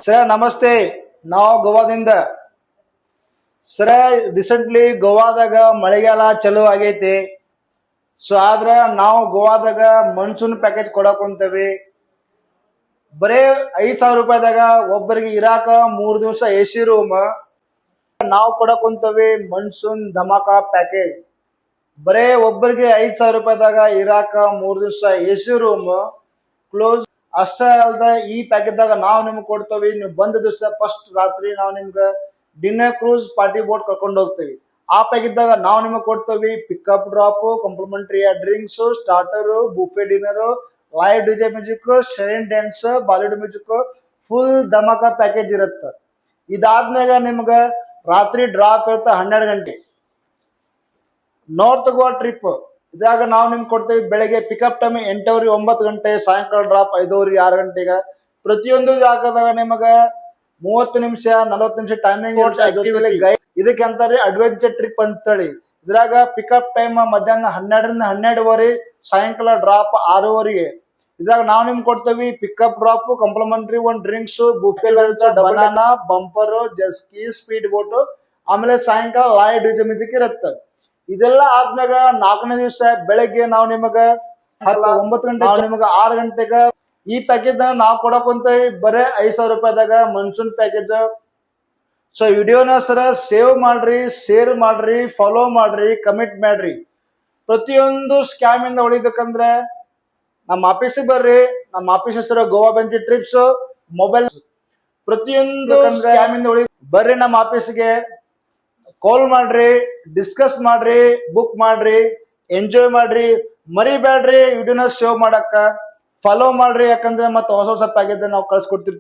Sir ನಮಸ್ತೆ. ನಾವು ಗೋವಾದಿಂದ. ಸರ recently ಗೋವಾದಾಗ ಮಳೆಗಾಲ ಚಲೋ ಆಗೈತಿ. ಸೊ ಆದ್ರ ನಾವು ಗೋವಾದಾಗ ಮನ್ಸೂನ್ ಪ್ಯಾಕೇಜ್ ಕೊಡಕ್ ಹೊಂತೇವಿ. ಬರೇ 5,000 ರೂಪಾಯಿದಾಗ ಒಬ್ಬರಿಗೆ ಇರಾಕ 3 ದಿವಸ AC ರೂಮ್. ನಾವು ಕೊಡಕ್ ಹೊಂತೇವಿ ಮನ್ಸೂನ್ ಧಮಾಕಾ ಪ್ಯಾಕೇಜ್. ಬರೇ ಒಬ್ಬರಿಗೆ 5,000 ರೂಪಾಯಿದಾಗ ಇರಾಕ 3 ದಿವಸ AC ರೂಮ್ ಕ್ಲೋಸ್. ಅಷ್ಟೇ ಅಲ್ದ ಈ ಪ್ಯಾಕೇಜ್ ದಾಗ ನಾವು ನಿಮ್ಗೆ ಕೊಡ್ತೇವಿ. ನೀವು ಬಂದ ದಿವಸ ಫಸ್ಟ್ ರಾತ್ರಿ ನಾವು ನಿಮ್ಗೆ ಡಿನ್ನರ್ ಕ್ರೂಸ್ ಪಾರ್ಟಿ ಬೋಟ್ ಕರ್ಕೊಂಡು ಹೋಗ್ತೇವಿ. ಆ ಪ್ಯಾಕೇಜ್ ದಾಗ ನಾವು ನಿಮ್ಗೆ ಕೊಡ್ತೇವಿ pickup drop, complimentary drinks, starter, buffet dinner, live DJ music, shine dance, Bollywood music, full ಧಮಾಕಾ ಪ್ಯಾಕೇಜ್ ಇರುತ್ತೆ. ಇದಾದ್ಮೇಲೆ ನಿಮ್ಗ ರಾತ್ರಿ ಡ್ರಾಪ್ ಇರುತ್ತೆ 12 ಗಂಟೆ. ನಾರ್ತ್ ಗೋವಾ ಟ್ರಿಪ್ ಇದಾಗ ನಾವು ನಿಮ್ಗೆ ಕೊಡ್ತೇವೆ. ಬೆಳಗ್ಗೆ ಪಿಕಪ್ ಟೈಮ್ 8:00 9 ಗಂಟೆ, ಸಾಯಂಕಾಲ ಡ್ರಾಪ್ 5:00 6 ಗಂಟೆಗೆ. ಪ್ರತಿಯೊಂದು ಜಾಗದಾಗ ನಿಮಗ 30 ನಿಮಿಷ 40 ನಿಮಿಷ ಟೈಮಿಂಗ್ ಗೈಡ್. ಇದಕ್ಕೆ ಅಂತಾರೆ ಅಡ್ವೆಂಚರ್ ಟ್ರಿಪ್ ಅಂತೇಳಿ. ಇದ್ರಾಗ ಪಿಕಪ್ ಟೈಮ್ ಮಧ್ಯಾಹ್ನ 12ರಿಂದ 12:30, ಸಾಯಂಕಾಲ ಡ್ರಾಪ್ 6:00. ಇದಾಗ ನಾವು ನಿಮ್ಗೆ ಕೊಡ್ತೇವಿ pickup drop, complimentary 1 drinks, buffet lunch, banana, bumper, ಜಸ್ಕಿ, ಸ್ಪೀಡ್ ಬೋಟ್, ಆಮೇಲೆ ಸಾಯಂಕಾಲ ಲೈವ್ ಡಿಜೆ ಮ್ಯೂಸಿಕ್ ಇರುತ್ತೆ. ಇದೆಲ್ಲ ಆದ್ಮ್ಯಾಗ 4ನೇ ದಿವಸ ಬೆಳಗ್ಗೆ ನಾವು ನಿಮಗ 9 ಗಂಟೆ, ನಿಮಗ 6 ಗಂಟೆಗ ಈ ಪ್ಯಾಕೇಜ್ ನಾವು ಕೊಡಕ್ ಹೊಂತೇವಿ. ಬರೇ 5,000 ರೂಪಾಯಿದಾಗ ಮನ್ಸೂನ್ ಪ್ಯಾಕೇಜ್. ಸೊ ವಿಡಿಯೋನ ಸರ ಸೇವ್ ಮಾಡ್ರಿ, ಶೇರ್ ಮಾಡ್ರಿ, ಫಾಲೋ ಮಾಡ್ರಿ, ಕಮೆಂಟ್ ಮಾಡ್ರಿ. ಪ್ರತಿಯೊಂದು ಸ್ಕ್ಯಾಮ್ ಇಂದ ಉಳಿಬೇಕಂದ್ರೆ ನಮ್ಮ ಆಫೀಸಿಗೆ ಬರ್ರಿ. ನಮ್ಮ ಆಫೀಸ್ ಹೆಸರು ಗೋವಾ ಬೆಂಚಿ ಟ್ರಿಪ್ಸ್ ಮೊಬೈಲ್. ಪ್ರತಿಯೊಂದು ಸ್ಕ್ಯಾಮ್ ಇಂದ ಬರ್ರಿ ನಮ್ಮ ಆಫೀಸ್ಗೆ. ಕಾಲ್ ಮಾಡ್ರಿ, ಡಿಸ್ಕಸ್ ಮಾಡ್ರಿ, ಬುಕ್ ಮಾಡ್ರಿ, ಎಂಜಾಯ್ ಮಾಡ್ರಿ. ಮರಿಬೇಡ್ರಿ ವಿಡಿಯೋನ ಸೇವ್ ಮಾಡಕ್ಕ. ಫಾಲೋ ಮಾಡ್ರಿ, ಯಾಕಂದ್ರೆ ಮತ್ತೆ ಹೊಸ ಹೊಸ ಪ್ಯಾಕೇಜ್ ನಾವು ಕಳ್ಸಿಕೊಡ್ತಿರ್ತೀವಿ.